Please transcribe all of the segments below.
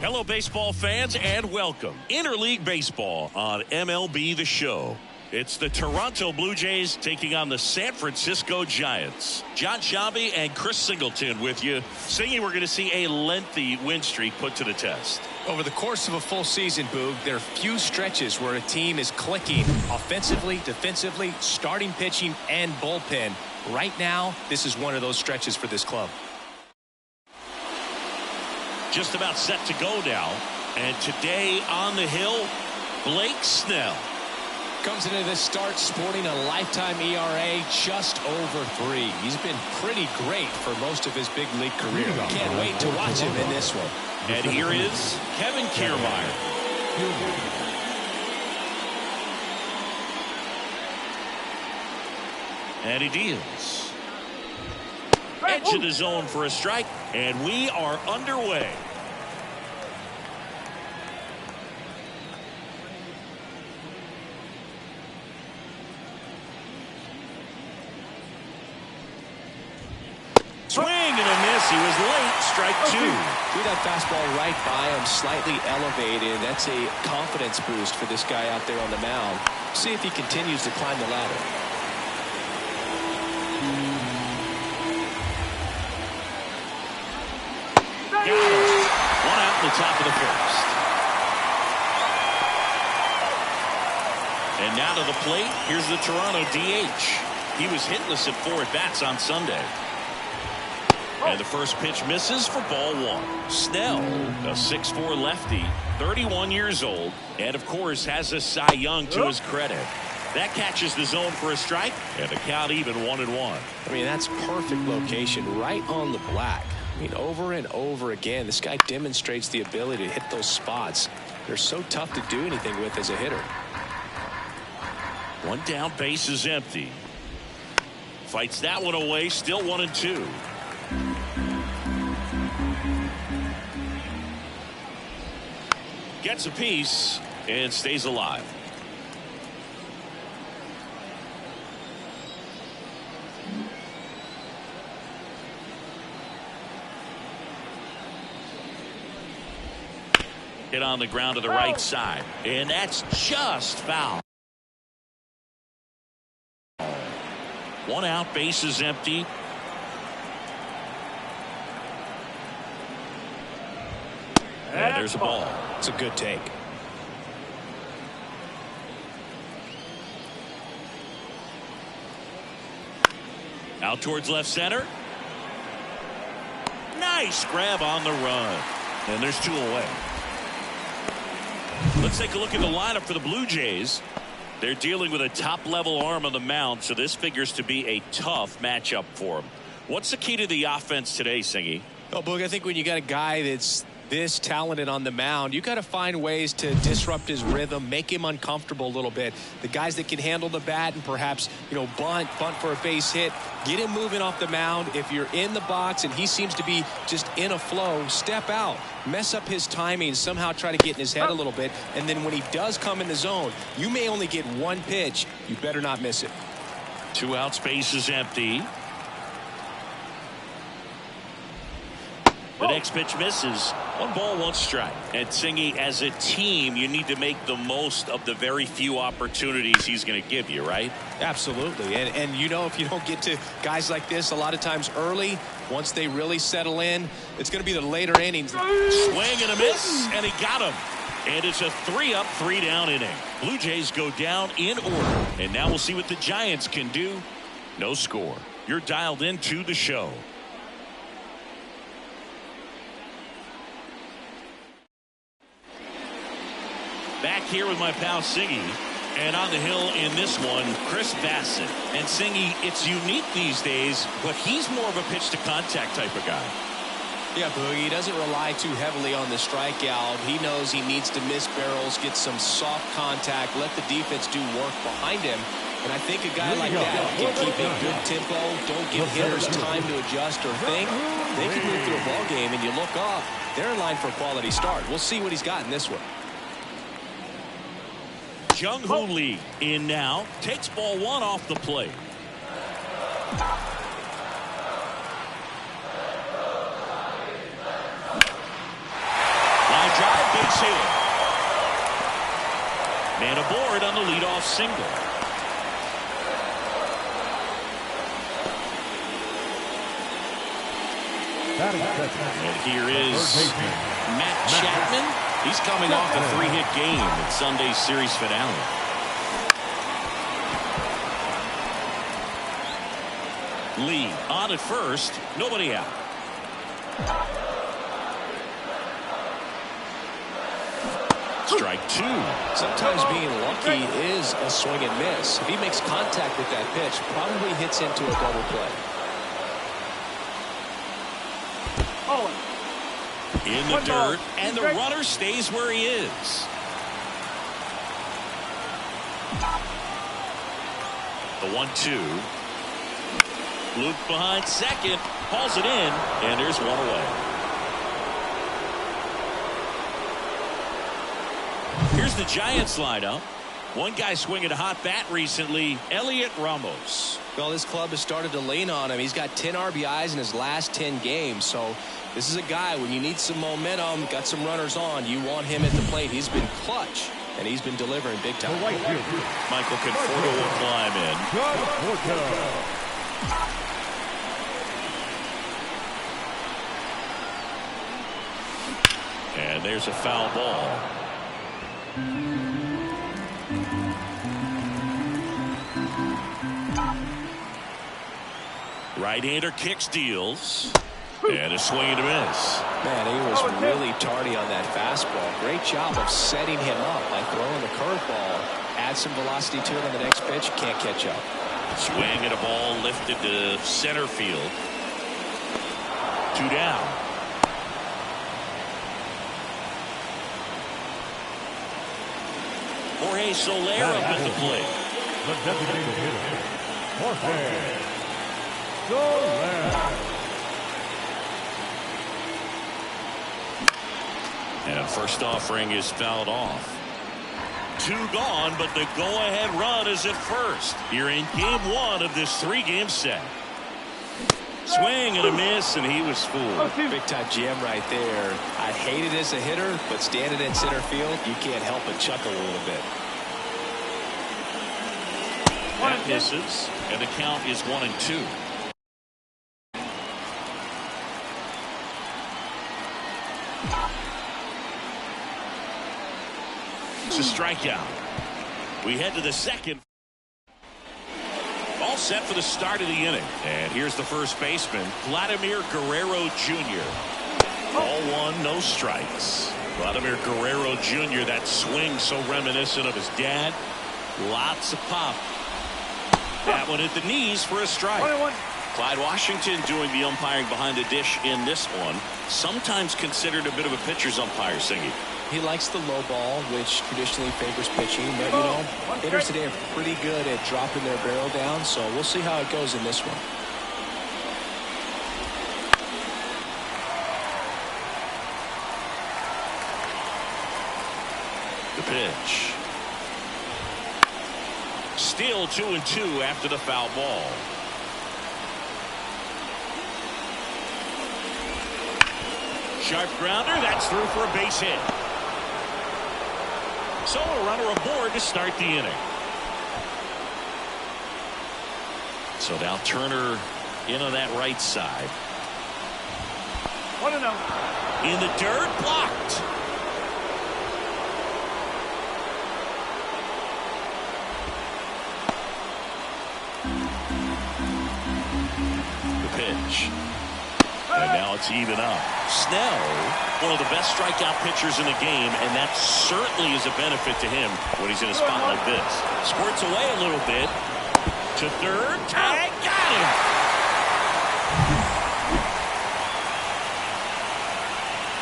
Hello, baseball fans, and welcome. Interleague Baseball on MLB The Show. It's the Toronto Blue Jays taking on the San Francisco Giants. John Sciambi and Chris Singleton with you, saying we're going to see a lengthy win streak put to the test. Over the course of a full season, Boog, there are few stretches where a team is clicking offensively, defensively, starting pitching, and bullpen. Right now, this is one of those stretches for this club. Just about set to go now. And today on the hill, Blake Snell. Comes into this start sporting a lifetime ERA just over 3. He's been pretty great for most of his big league career. Can't wait to watch him in this one. And here is Kevin Kiermaier. And he deals. Edge of the zone for a strike, and we are underway. Swing and a miss. He was late. Strike 2. Threw that fastball right by him, slightly elevated. That's a confidence boost for this guy out there on the mound. See if he continues to climb the ladder. Got it. One out in the top of the first. And now to the plate. Here's the Toronto DH. He was hitless at 4 at-bats on Sunday. And the first pitch misses for ball 1. Snell, a 6'4" lefty, 31 years old, and of course has a Cy Young to his credit. That catches the zone for a strike, and the count even 1-1. I mean, that's perfect location, right on the black. I mean, over and over again, this guy demonstrates the ability to hit those spots. They're so tough to do anything with as a hitter. One down, base is empty. Fights that one away, still 1-2. Gets a piece and stays alive. Hit on the ground to the right side, and that's just foul. One out, base is empty. And there's a ball. It's a good take. Out towards left center. Nice grab on the run. And there's 2 away. Let's take a look at the lineup for the Blue Jays. They're dealing with a top-level arm on the mound, so this figures to be a tough matchup for them. What's the key to the offense today, Singy? Oh, Boog, I think when you got a guy that's this talented on the mound, you got to find ways to disrupt his rhythm, make him uncomfortable a little bit. The guys that can handle the bat and perhaps, bunt for a base hit, get him moving off the mound. If you're in the box and he seems to be just in a flow, step out, mess up his timing, somehow try to get in his head a little bit. And then when he does come in the zone, you may only get 1 pitch. You better not miss it. 2 outs, base is empty. The next pitch misses. 1 ball, 1 strike. And Singy, as a team, you need to make the most of the very few opportunities he's going to give you, right? Absolutely. And if you don't get to guys like this a lot of times early, once they really settle in, it's going to be the later innings. Swing and a miss, and he got him. And it's a 3-up, 3-down inning. Blue Jays go down in order. And now we'll see what the Giants can do. No score. You're dialed into the show. Back here with my pal Singy, and on the hill in this one, Chris Bassitt. And Singy, it's unique these days, but he's more of a pitch to contact type of guy. Yeah, Boogie, he doesn't rely too heavily on the strikeout. He knows he needs to miss barrels, get some soft contact, let the defense do work behind him. And I think a guy like that can keep a good tempo, don't give hitters time to adjust or think. They can move through a ball game, and you look up, they're in line for a quality start. We'll see what he's got in this one. Jung-Hoo Lee in now, takes ball 1 off the plate. Line drive, base hit. Man aboard on the leadoff single. And here is Matt Chapman. He's coming off a 3-hit game in Sunday's series finale. Lee on at first, nobody out. Strike 2. Sometimes being lucky is a swing and miss. If he makes contact with that pitch, probably hits into a double play. In the dirt, and the runner stays where he is. The 1-2. Luke behind second, hauls it in, and there's 1 away. Here's the Giants lineup. One guy swinging a hot bat recently, Elliot Ramos. Well, this club has started to lean on him. He's got 10 RBIs in his last 10 games. So this is a guy, when you need some momentum, got some runners on, you want him at the plate. He's been clutch, and he's been delivering big time. Michael Conforto will climb in. And there's a foul ball. Right-hander kicks, deals, and a swing and a miss. Man, he was really tardy on that fastball. Great job of setting him up by throwing the curveball. Add some velocity to it on the next pitch. Can't catch up. Swing at a ball lifted to center field. 2 down. Jorge Soler up at the plate. The designated hitter, Jorge Soler. And first offering is fouled off. 2 gone, but the go-ahead run is at first. Here in game 1 of this 3-game set. Swing and a miss, and he was fooled. Big time jam right there. I hate it as a hitter, but standing in center field, you can't help but chuckle a little bit. That misses, and the count is 1-2. It's a strikeout. We head to the second. all set for the start of the inning. And here's the first baseman, Vladimir Guerrero Jr. Ball one, no strikes. Vladimir Guerrero Jr., that swing so reminiscent of his dad. Lots of pop. That one at the knees for a strike. Clyde Washington doing the umpiring behind the dish in this one. Sometimes considered a bit of a pitcher's umpire, Singy. He likes the low ball, which traditionally favors pitching. But, you know, hitters today are pretty good at dropping their barrel down. So we'll see how it goes in this one. The pitch. Still 2-2 after the foul ball. Sharp grounder. That's through for a base hit. So a runner aboard to start the inning. So now Turner in on that right side. 1-0. In the dirt, blocked. The pitch. And now it's even up. Snell, one of the best strikeout pitchers in the game, and that certainly is a benefit to him when he's in a spot like this. Squirts away a little bit. To third. Tag. Got him.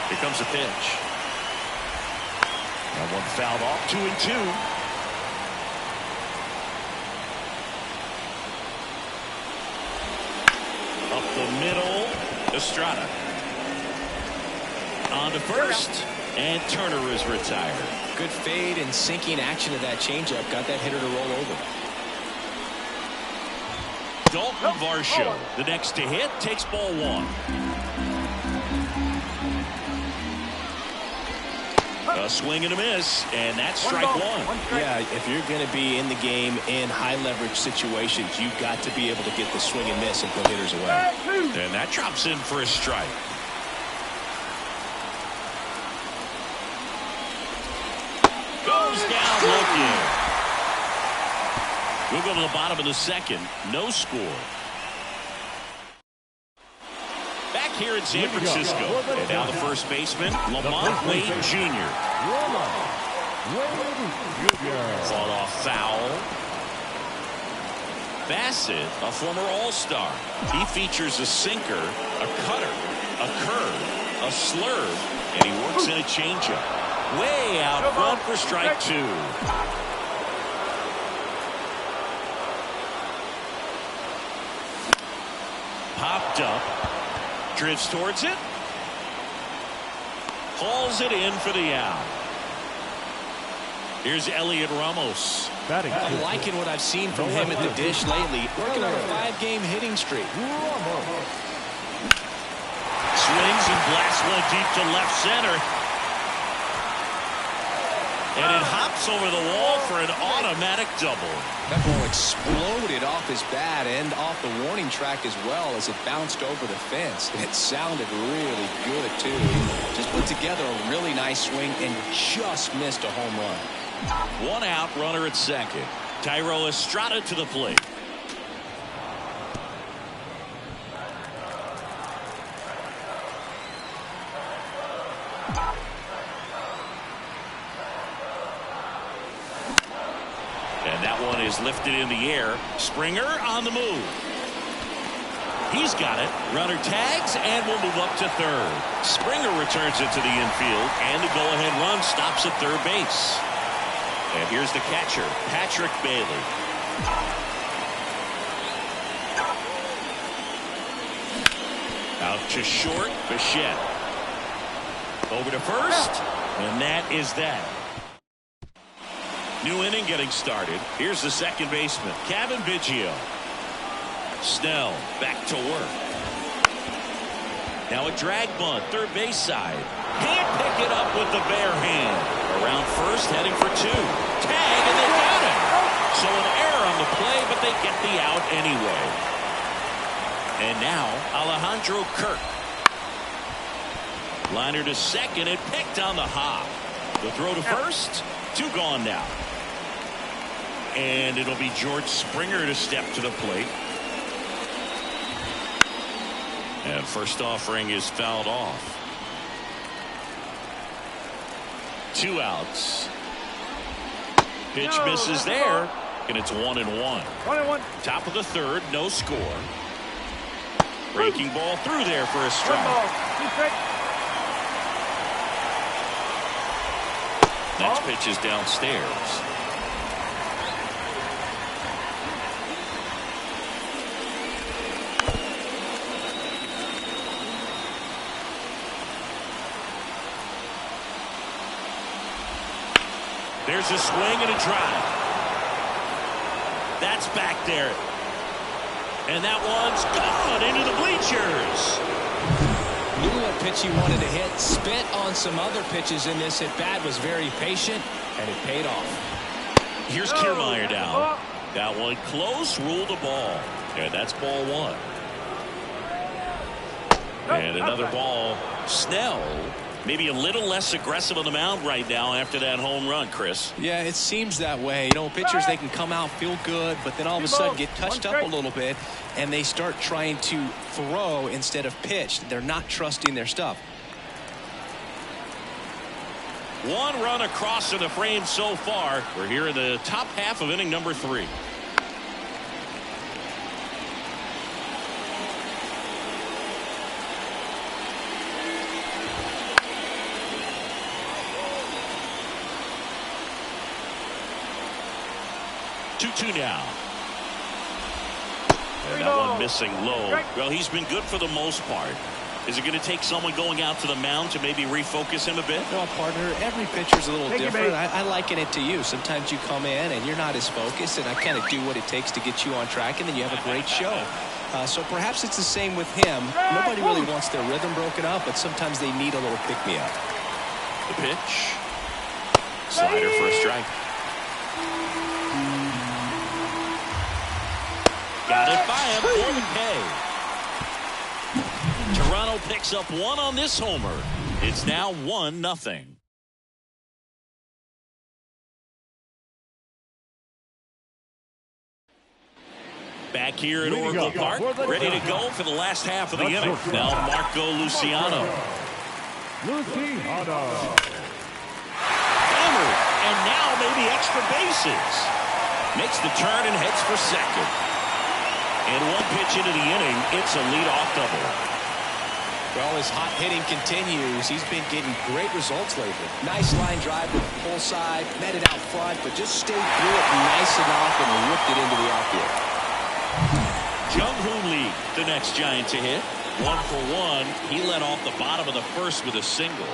Here comes the pitch. That one fouled off. 2-2. Up the middle. Estrada on to first, and Turner is retired. Good fade and sinking action of that changeup got that hitter to roll over. Dalton Varsho, the next to hit, takes ball one. A swing and a miss, and that's strike one. Yeah, if you're going to be in the game in high leverage situations, you've got to be able to get the swing and miss and put hitters away. And that drops in for a strike. Goes down looking. We'll go to the bottom of the second. No score. Back here in San Francisco. And now the first baseman, Lamont Wade Jr. Fought off foul. Bassett, a former All-Star. He features a sinker, a cutter, a curve, a slurve, and he works in a changeup. Way out front for strike two. Popped up. Drifts towards it. Hauls it in for the out. Here's Elliot Ramos. I'm liking what I've seen from him at the dish lately. Working on a 5-game hitting streak. Swings and blasts one deep to left center. And it hops over the wall for an automatic double. That ball exploded off his bat and off the warning track as well as it bounced over the fence. And it sounded really good, too. Just put together a really nice swing and just missed a home run. One out, runner at second. Thairo Estrada to the plate. And that one is lifted in the air. Springer on the move. He's got it. Runner tags and will move up to third. Springer returns it to the infield, and the go-ahead run stops at third base. And here's the catcher, Patrick Bailey. Out to short, Bichette. Over to first, and that is that. New inning getting started. Here's the second baseman, Cavan Biggio. Snell back to work. Now a drag bunt, third base side. Can't pick it up with the bare hand. Around first, heading for two. Tag, and they got it. So an error on the play, but they get the out anyway. And now Alejandro Kirk. Liner to second and picked on the hop. The throw to first. Two gone now. And it'll be George Springer to step to the plate. And first offering is fouled off. 2 outs. Pitch misses there, and it's 1-1. 1-1. Top of the third, no score. Breaking ball through there for a strike. Next pitch is downstairs. There's a swing and a drive. That's back there. And that one's gone into the bleachers. Knew what pitch he wanted to hit. Spit on some other pitches in this at bat. Was very patient, and it paid off. Here's Kiermaier down. That one close, ruled a ball. And that's ball 1. And another ball. Snell, maybe a little less aggressive on the mound right now after that home run, Chris. Yeah, it seems that way. You know, pitchers, they can come out, feel good, but then all of a sudden get touched up a little bit, and they start trying to throw instead of pitch. They're not trusting their stuff. 1 run across in the frame so far. We're here in the top half of inning number 3. Two now. And that one missing low. Well, he's been good for the most part. Is it going to take someone going out to the mound to maybe refocus him a bit? No, partner, every pitcher's a little different. I liken it to you. Sometimes you come in and you're not as focused, and I kind of do what it takes to get you on track, and then you have a great show. So perhaps it's the same with him. Nobody really wants their rhythm broken up, but sometimes they need a little pick-me-up. The pitch. Slider for a strike. Got it by him for the K. Toronto picks up 1 on this homer. It's now 1-0. Back here at Oracle Park, ready to go for the last half of the inning. Now Marco Luciano. Hammered, and now maybe extra bases. Makes the turn and heads for second. And 1 pitch into the inning, it's a leadoff double. Well, his hot hitting continues. He's been getting great results lately. Nice line drive with the pull side, met it out front, but just stayed through it nice enough and whipped it into the outfield. Jung-Hoo Lee, the next Giant to hit. 1 for 1. He led off the bottom of the first with a single.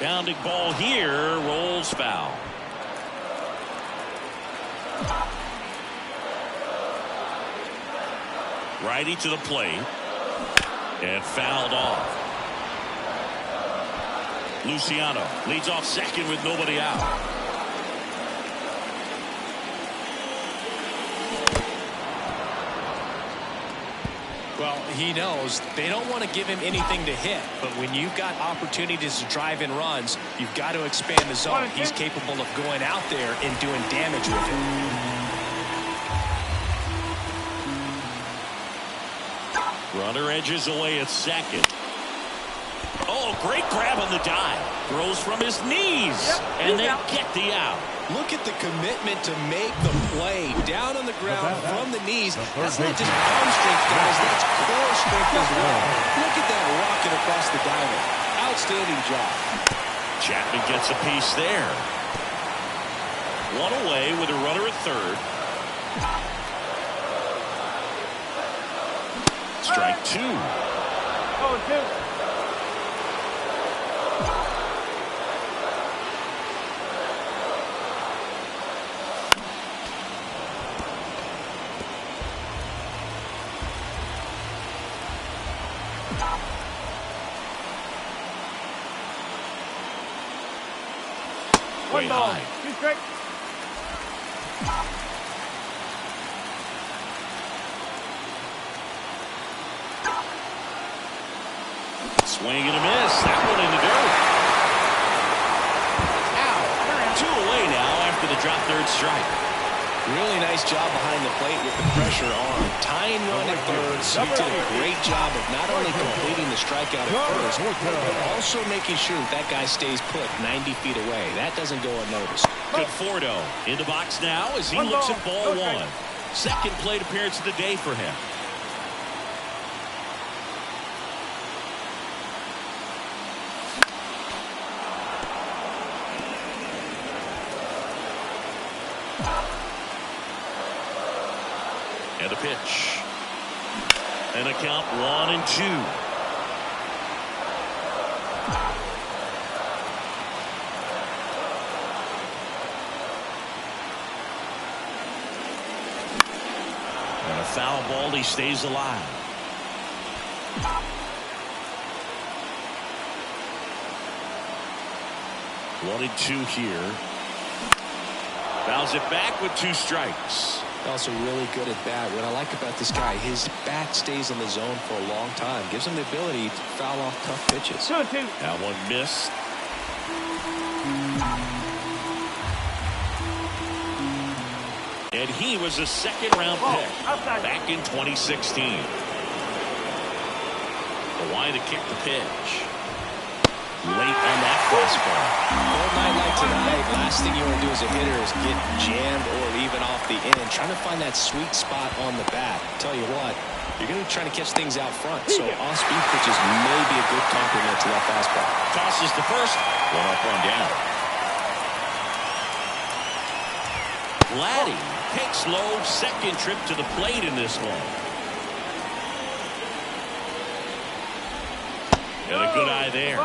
Bounding ball here, rolls foul. Righty to the plate. And fouled off. Luciano leads off second with nobody out. Well, he knows they don't want to give him anything to hit, but when you've got opportunities to drive in runs, you've got to expand the zone. He's capable of going out there and doing damage with it. Runner edges away at second. Oh, great grab on the dive. Throws from his knees, and they get the out. Look at the commitment to make the play. Down on the ground from the knees. That's not just arm strength, guys. That's core strength as well. Look at that rocket across the diamond. Outstanding job. Chapman gets a piece there. 1 away with a runner at third. Strike 2. 0-2. Way high. 2 strike. Swing and a miss. That one in the dirt. Out. 2 away now after the drop third strike. Really nice job behind the plate with the pressure on. Tying run at third. So he did a great job of not only completing the strikeout at first, but also making sure that guy stays put 90 feet away. That doesn't go unnoticed. Conforto in the box now as he looks at ball one. Second plate appearance of the day for him. And a pitch. And a count 1-2. And a foul ball, he stays alive. One and two here. Fouls it back with 2 strikes. Also really good at bat. What I like about this guy, his bat stays in the zone for a long time. Gives him the ability to foul off tough pitches. 2-2. That one missed. And he was a second-round pick back in 2016. The wide to kick the pitch. Late on that fastball. Cold night like tonight, last thing you want to do as a hitter is get jammed or even off the end. Trying to find that sweet spot on the bat. Tell you what, you're going to be trying to catch things out front. So off-speed pitches may be a good complement to that fastball. Tosses the first. 1 up, 1 down. Vladdy takes low, second trip to the plate in this one. And a good eye there.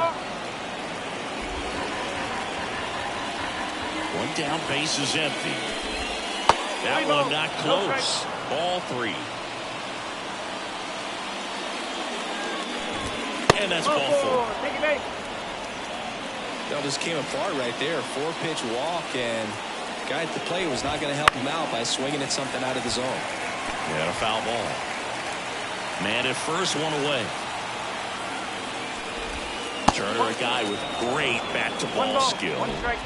1 down, base is empty. That one not close. Ball 3. And that's ball 4. That just came apart right there. 4-pitch walk, and the guy at the plate was not going to help him out by swinging at something out of the zone. Yeah, a foul ball. Man at first, 1 away. Turner, a guy with great bat-to-ball skill. 1 strike.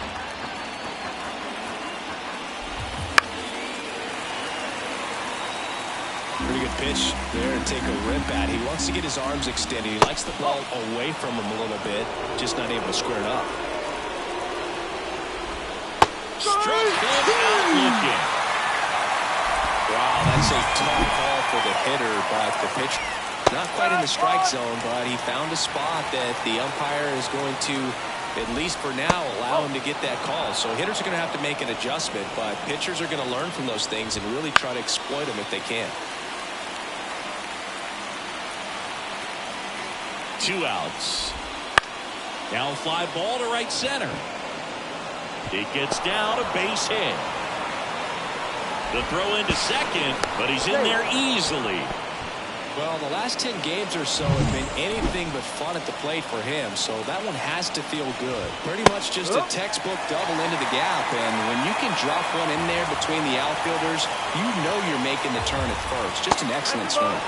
Pretty good pitch there to take a rip at. He wants to get his arms extended. He likes the ball away from him a little bit, just not able to square it up. Struck him out looking. Wow, that's a tough call for the hitter, but the pitch not quite in the strike zone, but he found a spot that the umpire is going to, at least for now, allow him to get that call. So hitters are going to have to make an adjustment, but pitchers are going to learn from those things and really try to exploit them if they can. 2 outs. Now fly ball to right center. It gets down, a base hit. The throw into second, but he's in there easily. Well, the last 10 games or so have been anything but fun at the plate for him, so that one has to feel good. Pretty much just a textbook double into the gap, and when you can drop one in there between the outfielders, you know you're making the turn at first. Just an excellent swing.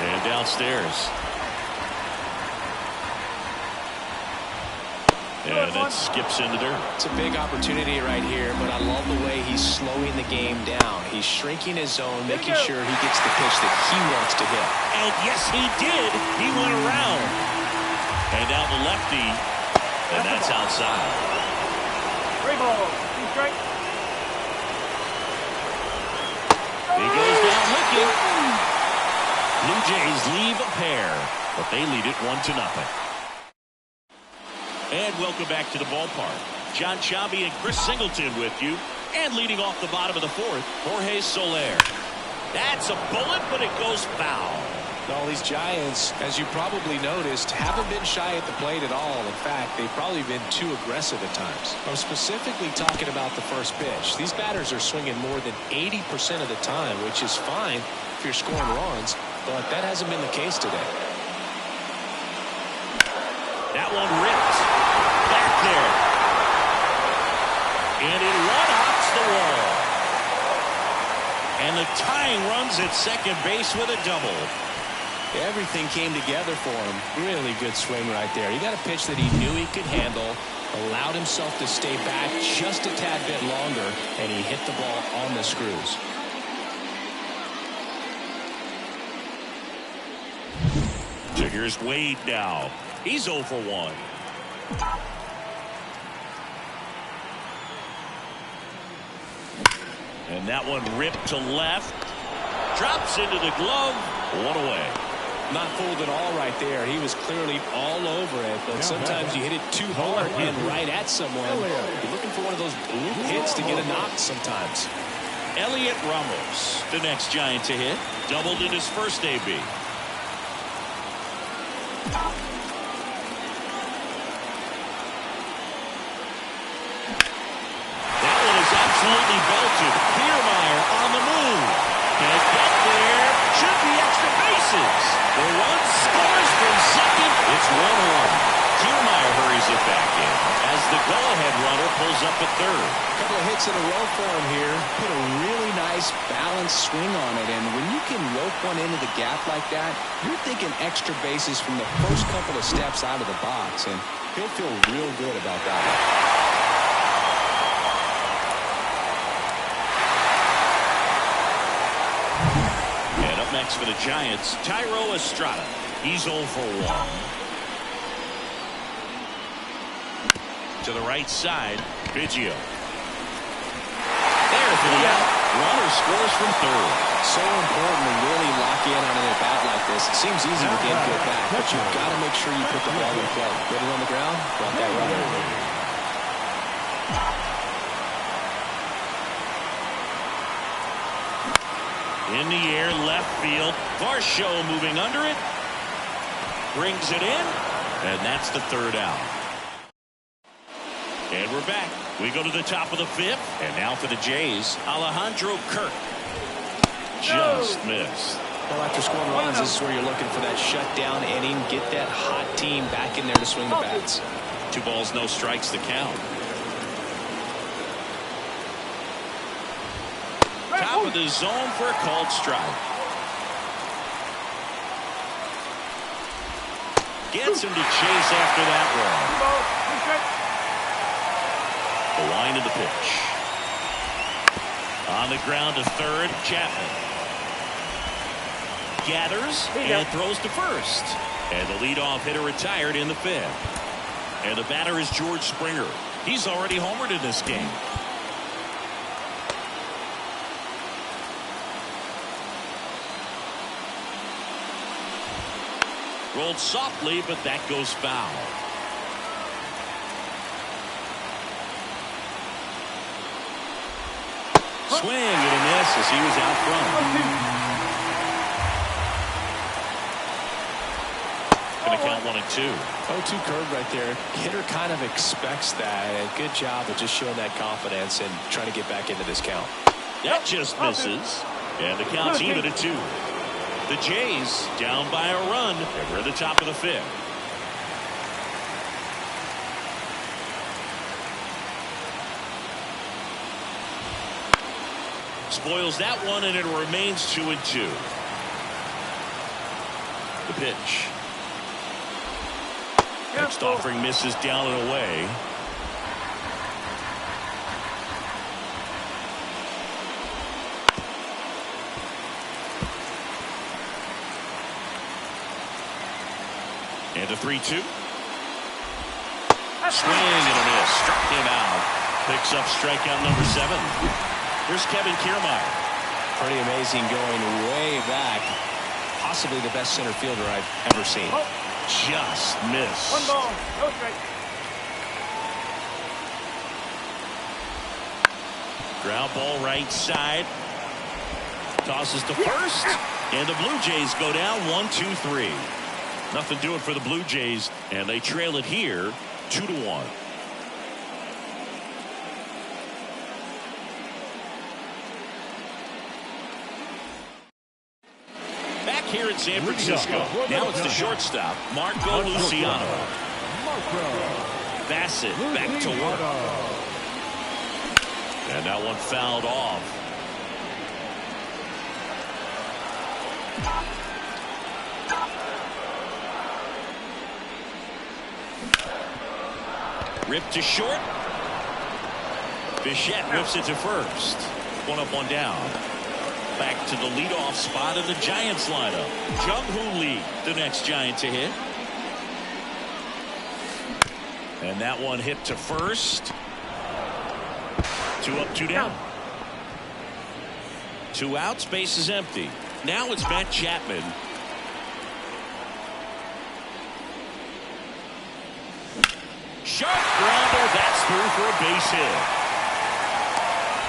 And downstairs. And it skips into dirt. It's a big opportunity right here, but I love the way he's slowing the game down. He's shrinking his zone, making sure he gets the pitch that he wants to hit. And yes, he did. He went around. And down the lefty. And that's outside. 3 balls. 2 strikes. He goes down looking. Blue Jays leave a pair, but they lead it 1-0. And welcome back to the ballpark. John Sciambi and Chris Singleton with you. And leading off the bottom of the 4th, Jorge Soler. That's a bullet, but it goes foul. All these Giants, as you probably noticed, haven't been shy at the plate at all. In fact, they've probably been too aggressive at times. I'm specifically talking about the first pitch. These batters are swinging more than 80% of the time, which is fine if you're scoring runs, but that hasn't been the case today. That one ripped. Back there. And it one-hops the wall. And the tying runs at second base with a double. Everything came together for him. Really good swing right there. He got a pitch that he knew he could handle. allowed himself to stay back just a tad bit longer, and he hit the ball on the screws. So here's Wade now. He's 0 for 1. And that one ripped to left. Drops into the glove. One away. Not fooled at all right there. He was clearly all over it, but sometimes you hit it too hard and right at someone. You're looking for one of those hits to get a knock sometimes. Elliot Ramos, the next Giant to hit. Doubled in his first AB. That one is absolutely belted. Kiermaier on the move. Can't get there. Should be extra bases. The run scores from second. It's 1-1. Kiermaier hurries it back in as the go-ahead runner pulls up at third. A couple of hits in a row for him here. Put a really nice balanced swing on it, and when you can rope one into the gap like that, you're thinking extra bases from the first couple of steps out of the box, and he'll feel real good about that. And up next for the Giants, Thairo Estrada. He's 0 for 1. To the right side, Biggio. There's the out. Runner scores from third. So important to really lock in on an at-bat like this. It seems easy with the infield back, but you've got to make sure you put the ball in play. Put it on the ground, brought that runner in. In the air, left field. Varsho moving under it. Brings it in. And that's the third out. And we're back. We go to the top of the fifth. And now for the Jays, Alejandro Kirk. Just missed. Well, after scoring runs, this is where you're looking for that shutdown inning. Get that hot team back in there to swing the bats. 2 balls, no strikes to count. Top of the zone for a called strike. Gets him to chase after that run. The line of the pitch. On the ground to third, Chapman. Gathers and throws to first. And the leadoff hitter retired in the fifth. And the batter is George Springer. He's already homered in this game. Rolled softly, but that goes foul. Swing and a miss as he was out front. Going to count 1-2. 0-2 curve right there. Hitter kind of expects that. And good job of just showing that confidence and trying to get back into this count. That just misses. And the count's even at 2. The Jays down by a run. And we're at the top of the fifth. Spoils that one, and it remains 2-2. The pitch. Next offering misses down and away. And a 3-2. Swing and a miss. Struck him out. Picks up strikeout number 7. Here's Kevin Kiermaier. Pretty amazing, going way back. Possibly the best center fielder I've ever seen. Just missed. 1 ball, no strike. Ground ball right side. Tosses to first. And the Blue Jays go down 1-2-3. Nothing doing for the Blue Jays. And they trail it here 2-1. Here in San Francisco. Now it's the shortstop, Marco Luciano. Bassett back to work. And that one fouled off. Ripped to short. Bichette whips it to first. One up, one down. Back to the leadoff spot of the Giants lineup. Jung-Hoo Lee, the next Giant to hit. And that one hit to first. 2 up, 2 down. 2 outs, base is empty. Now it's Matt Chapman. Sharp grounder, that's through for a base hit.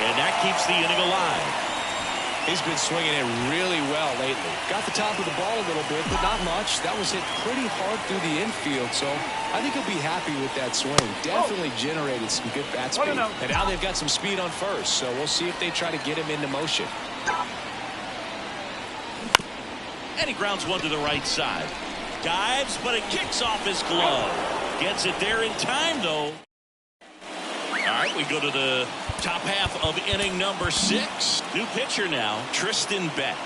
And that keeps the inning alive. He's been swinging it really well lately. Got the top of the ball a little bit, but not much. That was hit pretty hard through the infield, so I think he'll be happy with that swing. Definitely generated some good bat speed. And now they've got some speed on first, so we'll see if they try to get him into motion. And he grounds one to the right side. Dives, but it kicks off his glove. Gets it there in time, though. All right, we go to the top half of inning number 6. New pitcher now, Tristan Beck.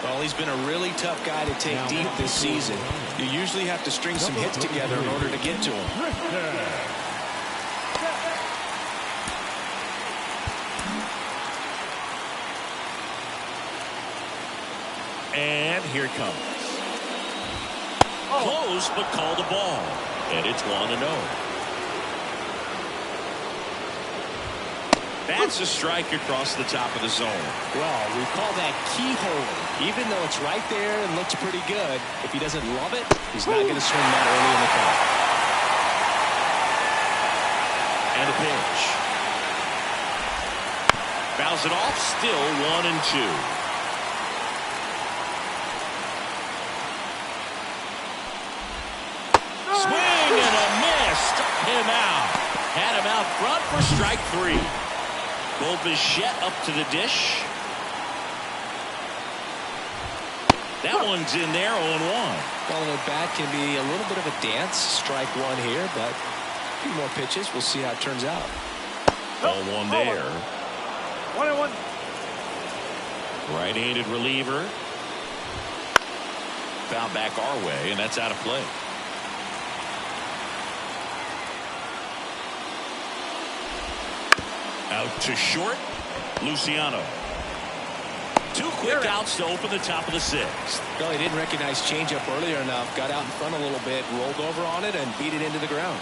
Well, he's been a really tough guy to take deep this season. You usually have to string some hits together in order to get to him. And here it comes. Close, but called a ball. And it's 1-0. That's a strike across the top of the zone. Well, we call that keyhole. Even though it's right there and looks pretty good, if he doesn't love it, he's not going to swing that early in the count. And a pitch. Fouls it off, still 1-2. Swing and a miss. Struck him out. Had him out front for strike 3. Bo Bichette up to the dish. That one's in there, 0-1. Well, the bat can be a little bit of a dance. Strike 1 here, but a few more pitches. We'll see how it turns out. 0-1 there. 1-1. Right-handed reliever. Foul back our way, and that's out of play. Out to short, Luciano. 2 quick outs to open the top of the 6th. Well, he didn't recognize changeup earlier enough. Got out in front a little bit, rolled over on it, and beat it into the ground.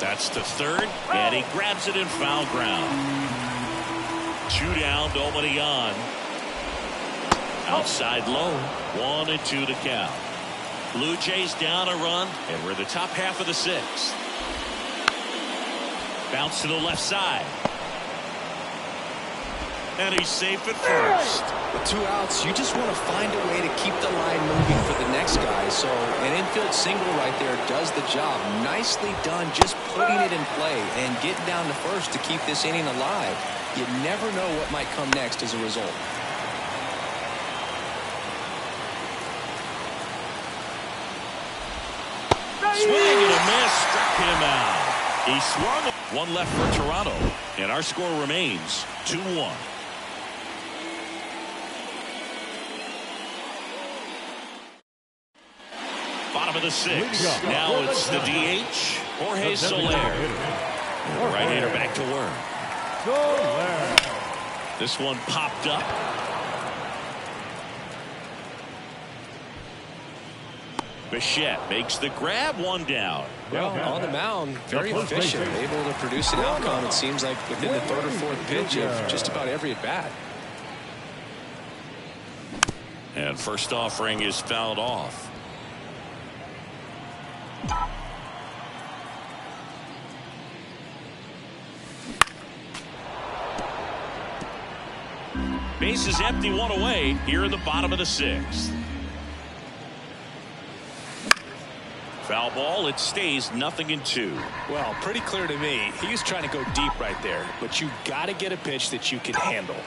That's to third, and he grabs it in foul ground. 2 down, nobody on. Outside low, 1-2 to count. Blue Jays down a run, and we're the top half of the 6th. Bounce to the left side. And he's safe at first. With 2 outs, you just want to find a way to keep the line moving for the next guy. So an infield single right there does the job. Nicely done, just putting it in play and getting down to first to keep this inning alive. You never know what might come next as a result. Swing and a miss, struck him out. He swung. 1 left for Toronto, and our score remains 2-1. Bottom of the 6th. Now it's the DH, Jorge Soler. Right-hander back to work. This one popped up. Bichette makes the grab, 1 down. Well, on the mound, very efficient, able to produce an outcome, it seems like, within the 3rd or 4th pitch of just about every at-bat. And first offering is fouled off. Base is empty, 1 away here in the bottom of the 6th. Foul ball, it stays 0-2. Well, pretty clear to me. He was trying to go deep right there, but you got to get a pitch that you can handle.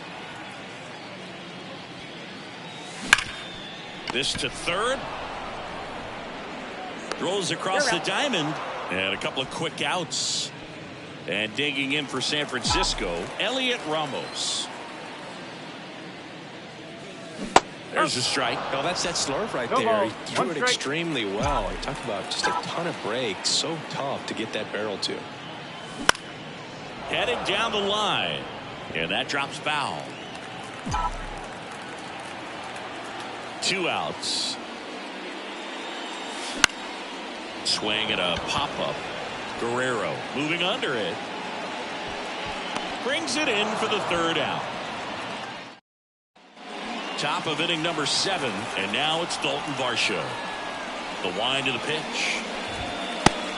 This to third. Throws across the diamond, and a couple of quick outs. And digging in for San Francisco, Elliot Ramos. There's a strike. Oh, that's that slurve right No there. ball. He threw One it strike. extremely well. He talked about just a ton of breaks. So tough to get that barrel to. Headed down the line. And that drops foul. 2 outs. Swing and a pop-up. Guerrero moving under it. Brings it in for the 3rd out. Top of inning number 7, and now it's Dalton Varsho. The wind of the pitch.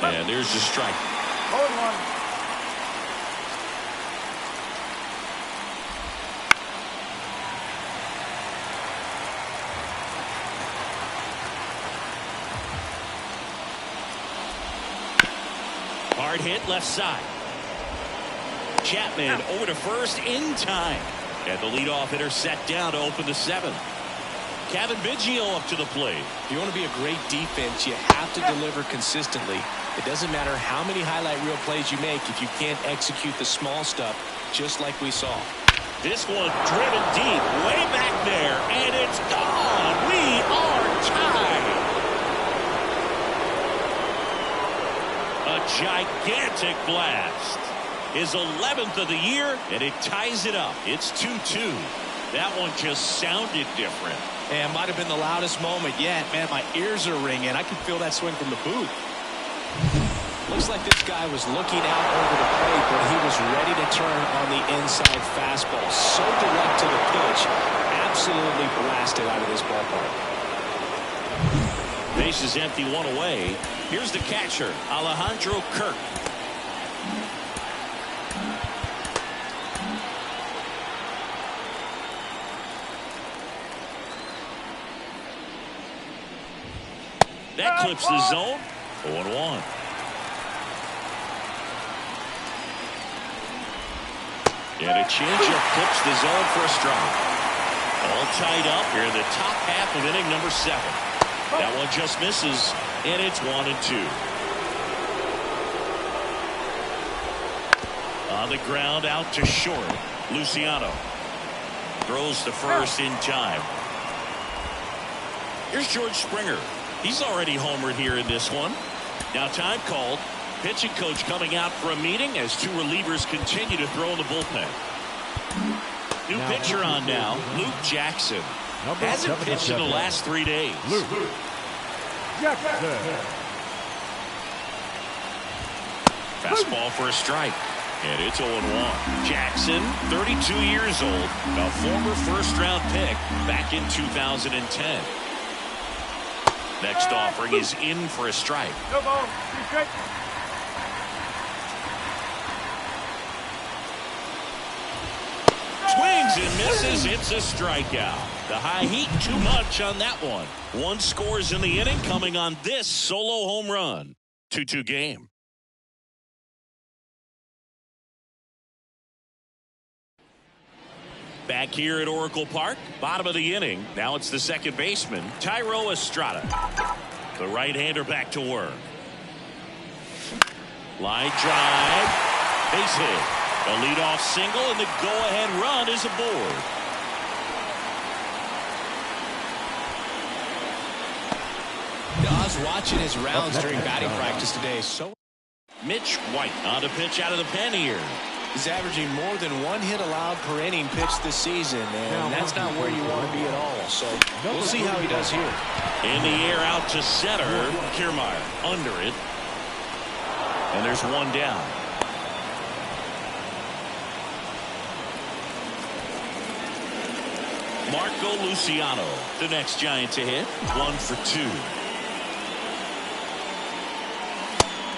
And there's the strike. 0-1. Hard hit left side. Chapman over to first in time. And the leadoff hitter set down to open the 7th. Kevin Biggio up to the plate. If you want to be a great defense, you have to deliver consistently. It doesn't matter how many highlight reel plays you make if you can't execute the small stuff, just like we saw. This one driven deep, way back there, and it's gone. We are tied. A gigantic blast. His 11th of the year, and it ties it up. It's 2-2. That one just sounded different. And might have been the loudest moment yet. Man, my ears are ringing. I can feel that swing from the booth. Looks like this guy was looking out over the plate, but he was ready to turn on the inside fastball. So direct to the pitch. Absolutely blasted out of this ballpark. Base is empty, 1 away. Here's the catcher, Alejandro Kirk. That clips the zone. 0-1. And a changeup clips the zone for a strike. All tied up here in the top half of inning number 7. That one just misses, and it's 1-2. On the ground, out to short. Luciano throws to first in time. Here's George Springer. He's already homered here in this one. Now time called. Pitching coach coming out for a meeting as 2 relievers continue to throw in the bullpen. New pitcher on now, Luke Jackson. Hasn't pitched in the last 3 days. Luke Jackson. Fastball for a strike. And it's 0-1. Jackson, 32 years old, a former first-round pick back in 2010. Next offering is in for a strike. No ball. 3 strikes. Swings and misses. It's a strikeout. The high heat too much on that one. 1 scores in the inning coming on this solo home run. 2-2 game. Back here at Oracle Park, bottom of the inning. Now it's the second baseman, Thairo Estrada. The right-hander back to work. Line drive. Base hit. A leadoff single, and the go-ahead run is aboard. I was watching his rounds during batting practice today. Mitch White on to pitch out of the pen here. He's averaging more than 1 hit allowed per inning pitched this season, and that's not where you want to be at all. So we'll see how he does here. In the air out to center. Kiermaier under it. And there's 1 down. Marco Luciano, the next Giant to hit. 1 for 2.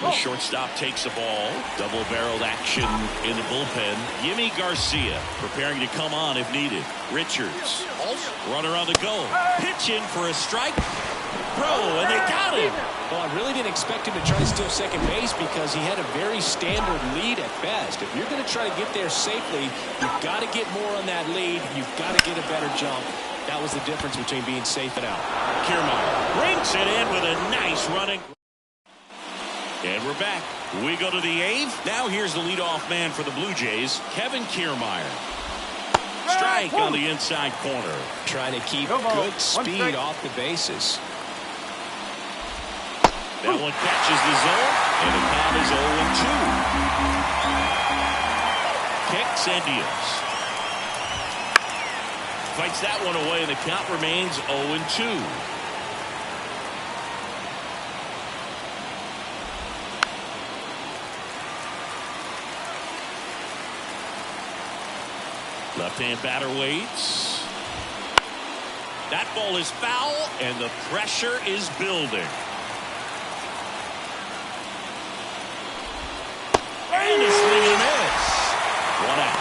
The shortstop takes the ball. Double-barreled action in the bullpen. Yimi Garcia preparing to come on if needed. Richards, runner on the go. Pitch in for a strike. Throw, and they got him. Well, I really didn't expect him to try to steal second base because he had a very standard lead at best. If you're going to try to get there safely, you've got to get more on that lead. You've got to get a better jump. That was the difference between being safe and out. Kiermaier brings it in with a nice running. And we're back. We go to the 8th. Now here's the leadoff man for the Blue Jays, Kevin Kiermaier. Strike on the inside corner. Trying to keep good speed off the bases. That one catches the zone, and the count is 0-2. Kicks and deals. Fights that one away, and the count remains 0-2. Left-hand batter waits. That ball is foul, and the pressure is building. And a swing and a miss. 1 out.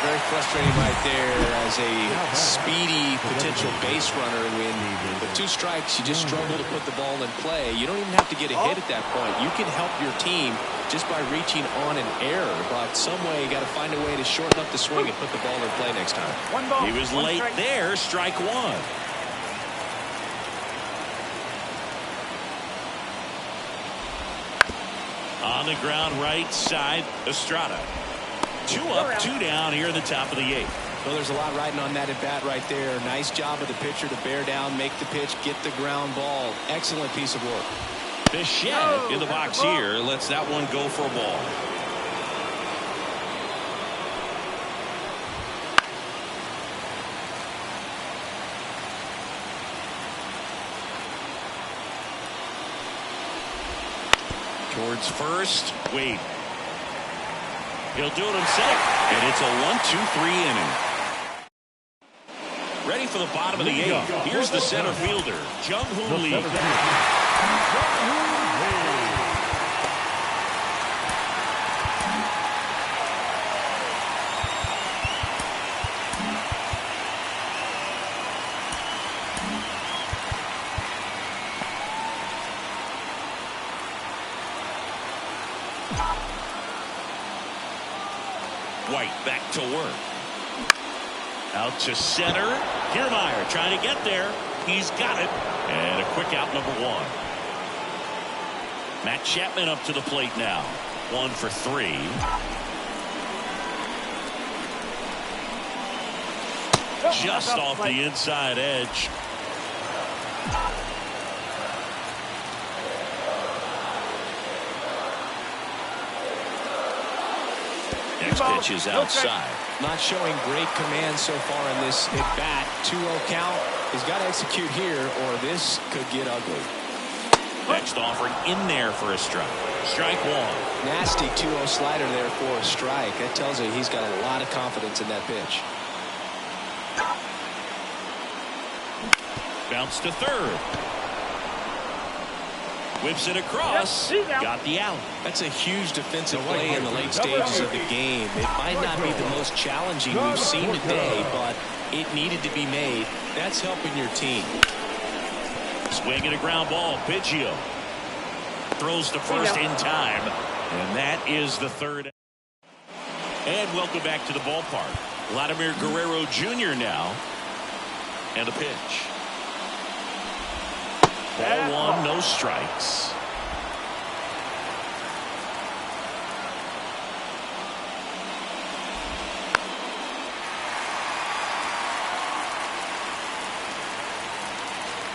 Very frustrating right there as a speedy potential base runner. When with 2 strikes, you just struggle to put the ball in play. You don't even have to get a hit at that point. You can help your team just by reaching on an error, but some way you got to find a way to shorten up the swing and put the ball in play next time. He was late there. Strike 1. On the ground, right side, Estrada. 2 up, 2 down here in the top of the 8th. Well, there's a lot riding on that at bat right there. Nice job of the pitcher to bear down, make the pitch, get the ground ball. Excellent piece of work. Bichette in the box here lets that one go for a ball. Towards first, Wade. He'll do it himself, and it's a 1-2-3 inning. Ready for the bottom of the 8th. Here's the center fielder, Jung-Hoo Lee. White back to work. Out to center. Kiermaier trying to get there. He's got it. And a quick out, number 1. Matt Chapman up to the plate now. 1 for 3. Just off the inside edge. Next pitch is outside. Not showing great command so far in this at bat. 2-0 count. He's got to execute here, or this could get ugly. Next offering in there for a strike. Strike 1. Nasty 2-0 slider there for a strike. That tells you he's got a lot of confidence in that pitch. Bounce to third. Whips it across. Got the out. That's a huge defensive play in the late stages of the game. It might not be the most challenging we've seen today, but it needed to be made. That's helping your team. Swing and a ground ball. Biggio throws to first in time, and that is the 3rd. And welcome back to the ballpark. Vladimir Guerrero Jr. now, and a pitch. Ball 1, no strikes.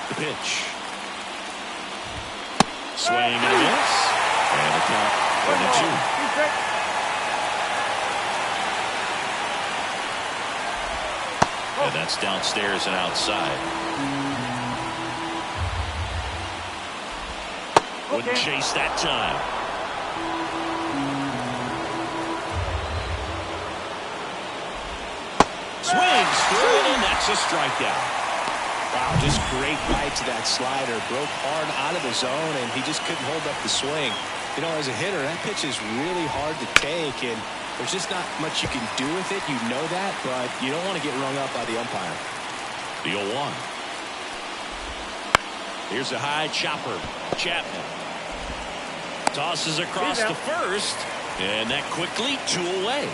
The pitch. Swing and a miss. And a count 1-2. And that's downstairs and outside. Wouldn't chase that time. Swings through it, and that's a strikeout. Wow, just great bite to that slider. Broke hard out of the zone, and he just couldn't hold up the swing. You know, as a hitter, that pitch is really hard to take, and there's just not much you can do with it. You know that, but you don't want to get rung up by the umpire. The 0-1. Here's a high chopper. Chapman tosses across to first, and that quickly 2 away.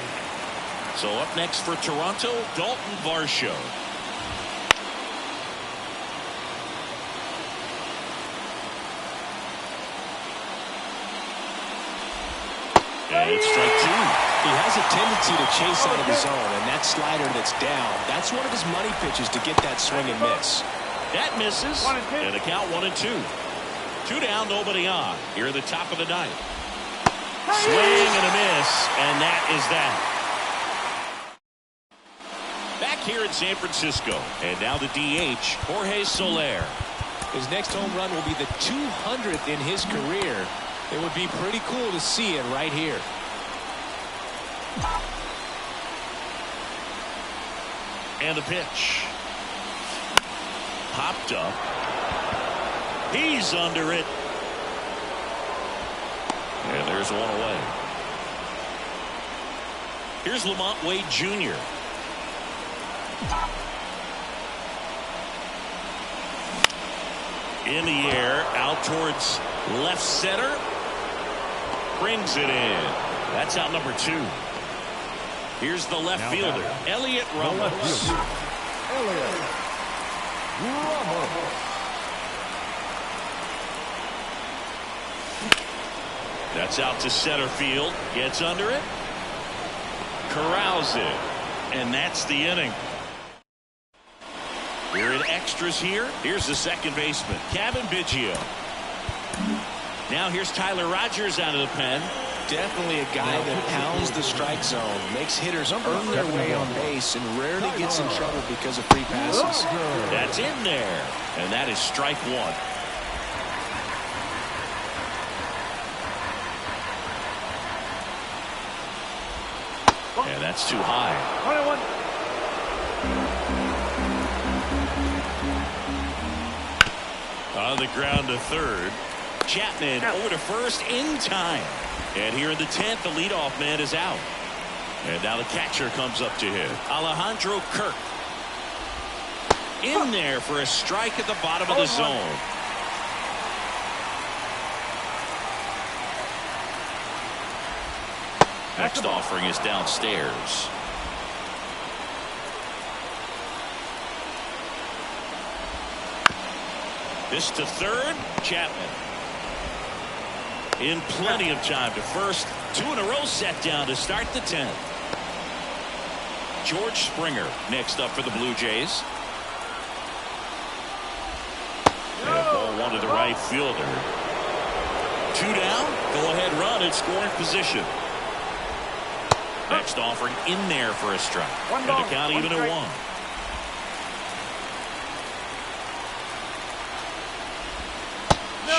So up next for Toronto, Dalton Varsho. And it's strike two. He has a tendency to chase out of the zone, and that slider that's down, that's one of his money pitches to get that swing and miss. That misses, and the count 1-2. 2 down, nobody on. Here at the top of the ninth. Swing and a miss, and that is that. Back here in San Francisco, and now the DH, Jorge Soler. His next home run will be the 200th in his career. It would be pretty cool to see it right here. And the pitch. Popped up. He's under it. And there's one away. Here's Lamont Wade Jr. In the air, out towards left center. Brings it in. That's out number 2. Here's the left fielder, Elliot Ramos. Elliot Ramos. That's out to center field. Gets under it. Corrals it. And that's the inning. We're in extras here. Here's the second baseman, Cavan Biggio. Now here's Tyler Rogers out of the pen. Definitely a guy that pounds the strike zone, makes hitters earn their way on base, and rarely gets in trouble because of free passes. That's in there. And that is strike 1. And that's too high. 21. On the ground to third. Chapman over to first in time. And here in the 10th, the leadoff man is out. And now the catcher comes up to him. Alejandro Kirk. In there for a strike at the bottom of the zone. Next offering is downstairs. This to third. Chapman. In plenty of time to first. 2 in a row set down to start the 10th. George Springer next up for the Blue Jays. And ball 1 to the right fielder. 2 down. Go ahead run in scoring position. Next offering in there for a strike. And the count even at 1.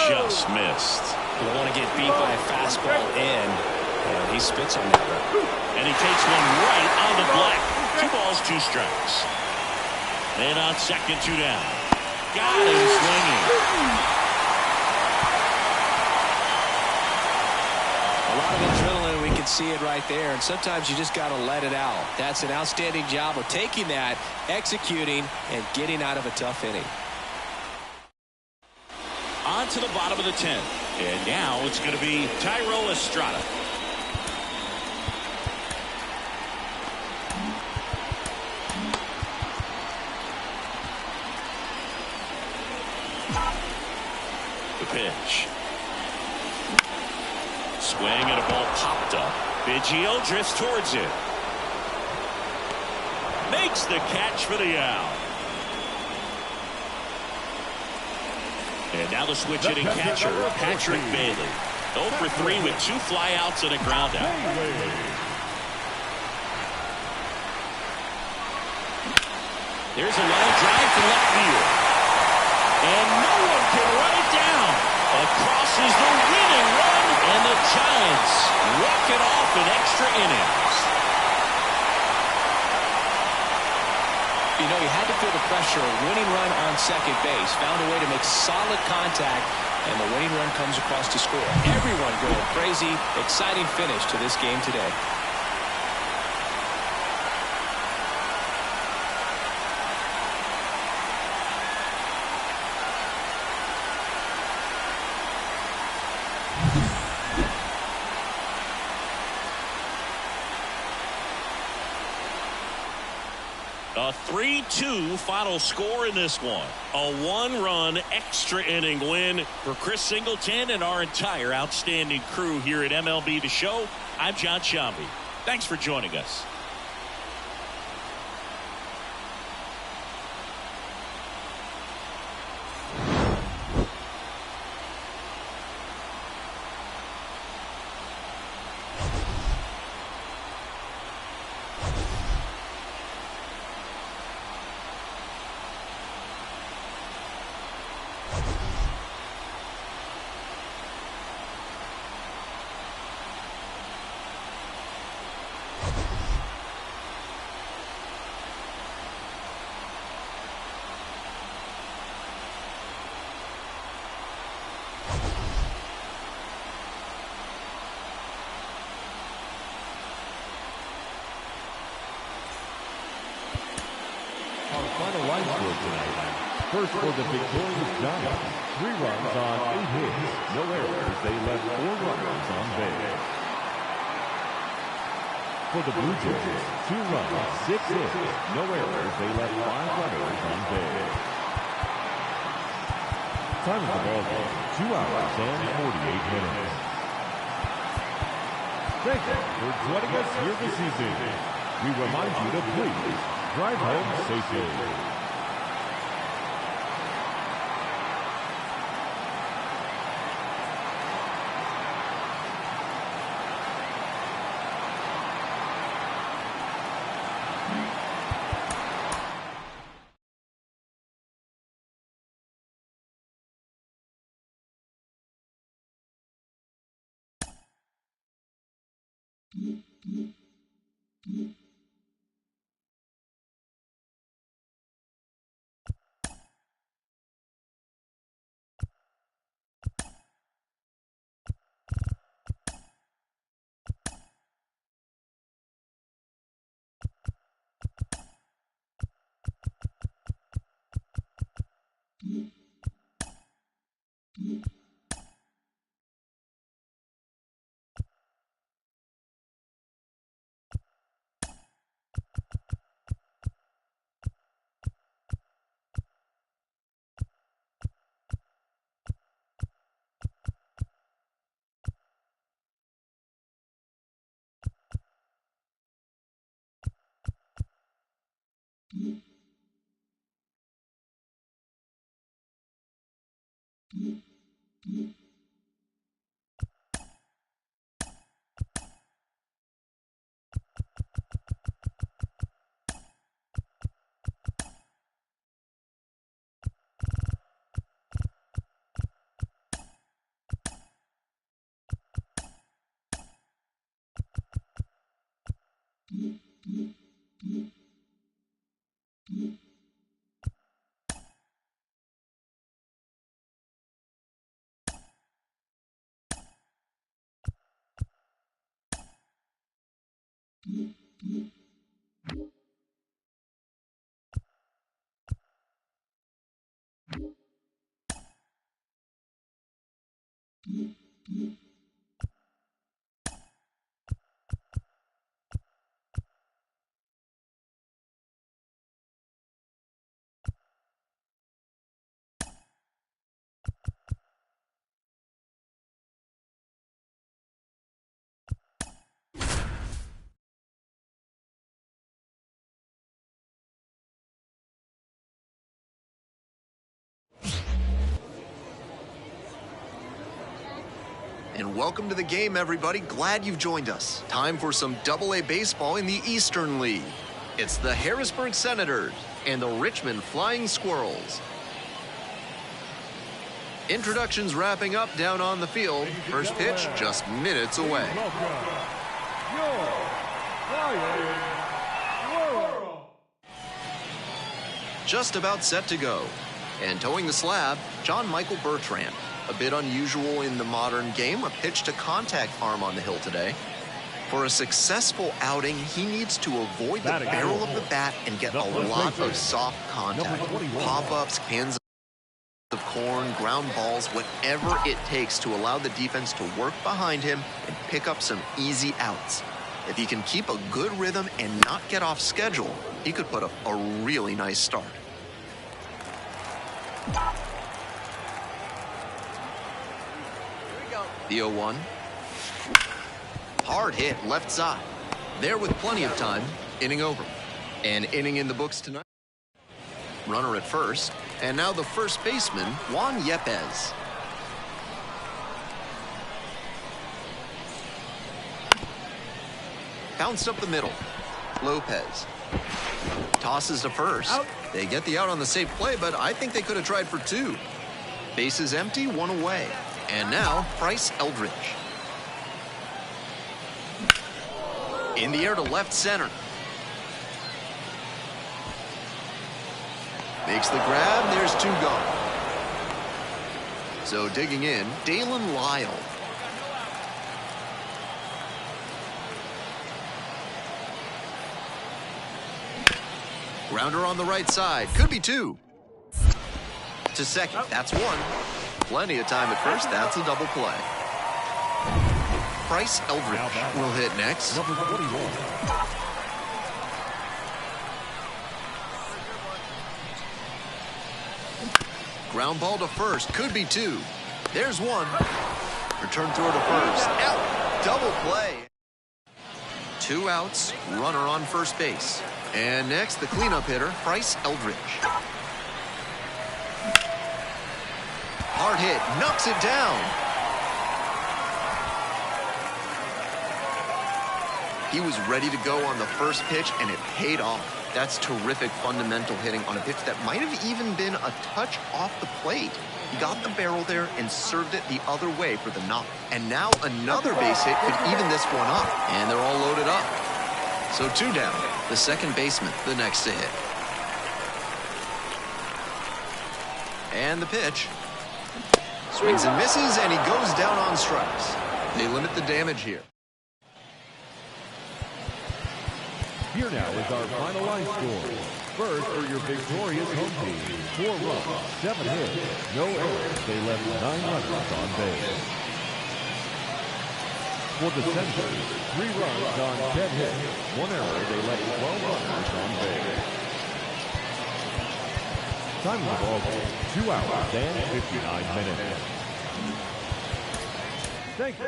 Just missed. You don't want to get beat by a fastball in, and he spits on that one. And he takes one right on the black. 2 balls, 2 strikes. And on second, 2 down. Got him swinging. A lot of adrenaline, we can see it right there, and sometimes you just got to let it out. That's an outstanding job of taking that, executing, and getting out of a tough inning. On to the bottom of the 10th. And now it's going to be Thairo Estrada. The pitch. Swing and a ball popped up. Biggio drifts towards it. Makes the catch for the out. And now the switch hitting catcher, Patrick Bailey. 0 for 3 with 2 flyouts and a ground out. There's a line drive to left field. And no one can run it down. Across is the winning run, and the Giants walk it off in extra innings. You know, he had to feel the pressure. A winning run on second base. Found a way to make solid contact, and the winning run comes across to score. Everyone going crazy. Exciting finish to this game today. A A 3-2 final score in this one. A 1-run extra inning win for Chris Singleton and our entire outstanding crew here at MLB The Show. I'm John Sciambi. Thanks for joining us. Final line score tonight. First for the victorious Giants, 3 runs on 8 hits, no errors. They left 4 runners on base. For the Blue Jays, 2 runs, 6 hits, no errors. They left 5 runners on base. Time of the ball game, 2 hours and 48 minutes. Thank you for joining us here this evening. We remind you to please drive home safely. And welcome to the game, everybody. Glad you've joined us. Time for some Double-A baseball in the Eastern League. It's the Harrisburg Senators and the Richmond Flying Squirrels. Introductions wrapping up down on the field. First pitch just minutes away. Just about set to go. And towing the slab, John Michael Bertrand. A bit unusual in the modern game, a pitch to contact arm on the hill today. For a successful outing, he needs to avoid the barrel of the bat and get a lot of soft contact. Pop-ups, cans of corn, ground balls, whatever it takes to allow the defense to work behind him and pick up some easy outs. If he can keep a good rhythm and not get off schedule, he could put up a really nice start. The 0-1. Hard hit left side. There with plenty of time. Inning over. An inning in the books tonight. Runner at first. And now the first baseman, Juan Yepez. Bounced up the middle. Lopez. Tosses to first. Out. They get the out on the safe play, but I think they could have tried for two. Bases empty, one away. And now, Bryce Eldridge. In the air to left center. Makes the grab, there's two gone. So digging in, Dalen Lyle. Grounder on the right side, could be two. To second, that's one. Plenty of time at first, that's a double play. Bryce Eldridge will hit next. Number 21. Ground ball to first, could be two. There's one. Return throw to first. Out. Double play. Two outs, runner on first base. And next, the cleanup hitter, Bryce Eldridge. Hard hit, knocks it down. He was ready to go on the first pitch, and it paid off. That's terrific fundamental hitting on a pitch that might have even been a touch off the plate. He got the barrel there and served it the other way for the knock. And now another base hit could even this one up. And they're all loaded up. So two down. The second baseman, the next to hit. And the pitch. Swings and misses, and he goes down on strikes. They limit the damage here. Here now is our final line score. First for your victorious home team, 4 runs, 7 hits, no errors. They left 9 runners on base. For the Senators, 3 runs on 10 hits, 1 error. They left 12 runners on base. Time of the ball game, 2 hours and 59 minutes. Thank you.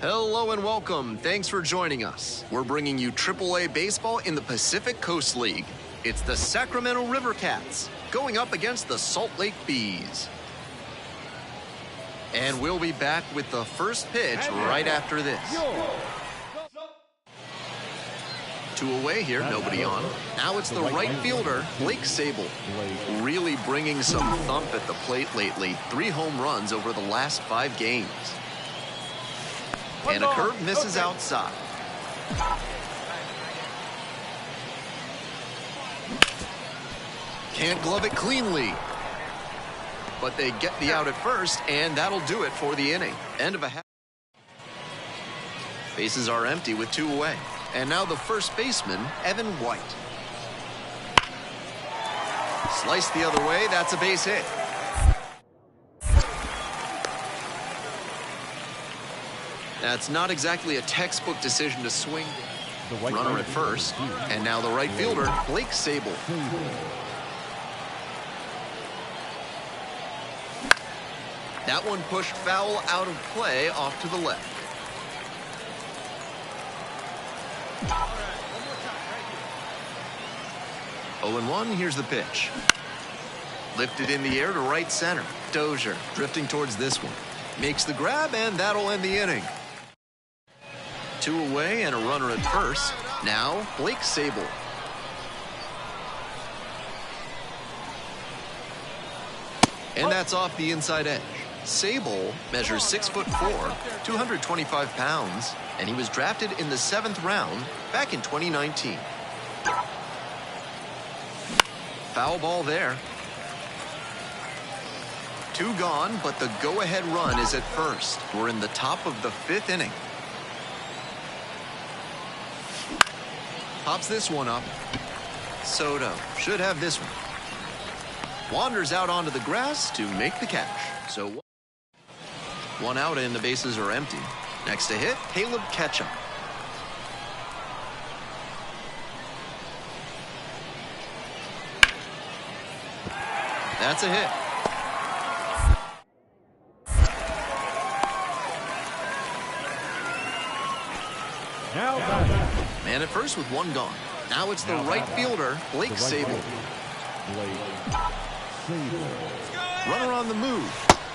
Hello and welcome. Thanks for joining us. We're bringing you AAA baseball in the Pacific Coast League. It's the Sacramento River Cats going up against the Salt Lake Bees. And we'll be back with the first pitch right after this. 2 away here, nobody on. Now it's the right fielder, Blake Sabol. Really bringing some thump at the plate lately. 3 home runs over the last 5 games. And a curve misses outside. Can't glove it cleanly. But they get the out at first, and that'll do it for the inning. End of a half. Bases are empty with 2 away. And now the first baseman, Evan White. Sliced the other way, that's a base hit. That's not exactly a textbook decision to swing. Runner at first, and now the right fielder, Blake Sabol. That one pushed foul out of play off to the left. Oh, 0-1, here's the pitch. Lifted in the air to right center. Dozier drifting towards this one. Makes the grab, and that'll end the inning. 2 away and a runner at first. Now, Blake Sabol. And that's off the inside edge. Sable measures 6'4", 225 pounds, and he was drafted in the 7th round back in 2019. Foul ball there. 2 gone, but the go-ahead run is at first. We're in the top of the 5th inning. Pops this one up. Soto should have this one. Wanders out onto the grass to make the catch. So 1 out and the bases are empty. Next to hit, Caleb Ketchum. That's a hit. Now back. Man at first with 1 gone. Now it's the right fielder, Blake Sable. Runner on the move.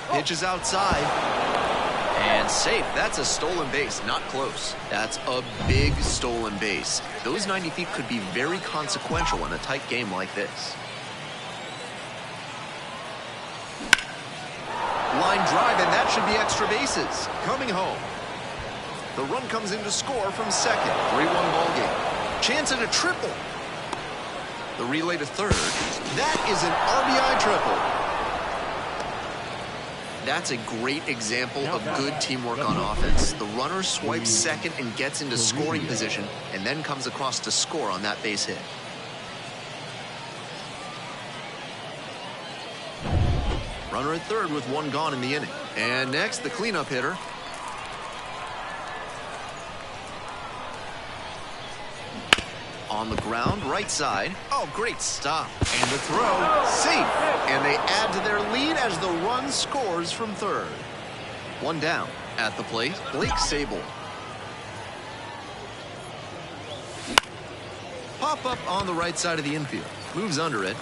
Pitches outside. And safe. That's a stolen base. Not close. That's a big stolen base. Those 90 feet could be very consequential in a tight game like this. Line drive, and that should be extra bases. Coming home. The run comes in to score from second. 3-1 ball game. Chance at a triple. The relay to third. That is an RBI triple. That's a great example of good teamwork on offense. The runner swipes second and gets into scoring position, and then comes across to score on that base hit. Runner at third with 1 gone in the inning. And next, the cleanup hitter. On the ground, right side. Oh, great stop. And the throw, safe. And they add to their lead as the run scores from third. 1 down. At the plate, Blake Sable. Pop up on the right side of the infield. Moves under it.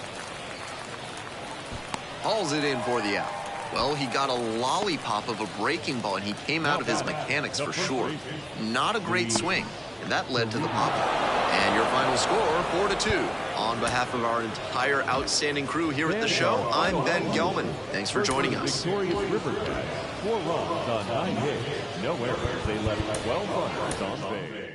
Hauls it in for the out. Well, he got a lollipop of a breaking ball, and he came out of his mechanics for sure. Not a great swing, and that led to the pop. And your final score, 4-2. On behalf of our entire outstanding crew here at the show, I'm Ben Gelman. Thanks for joining us. Victorious Riverbeds, 4 runs on 9 hits, no errors. They left 12 runners on base.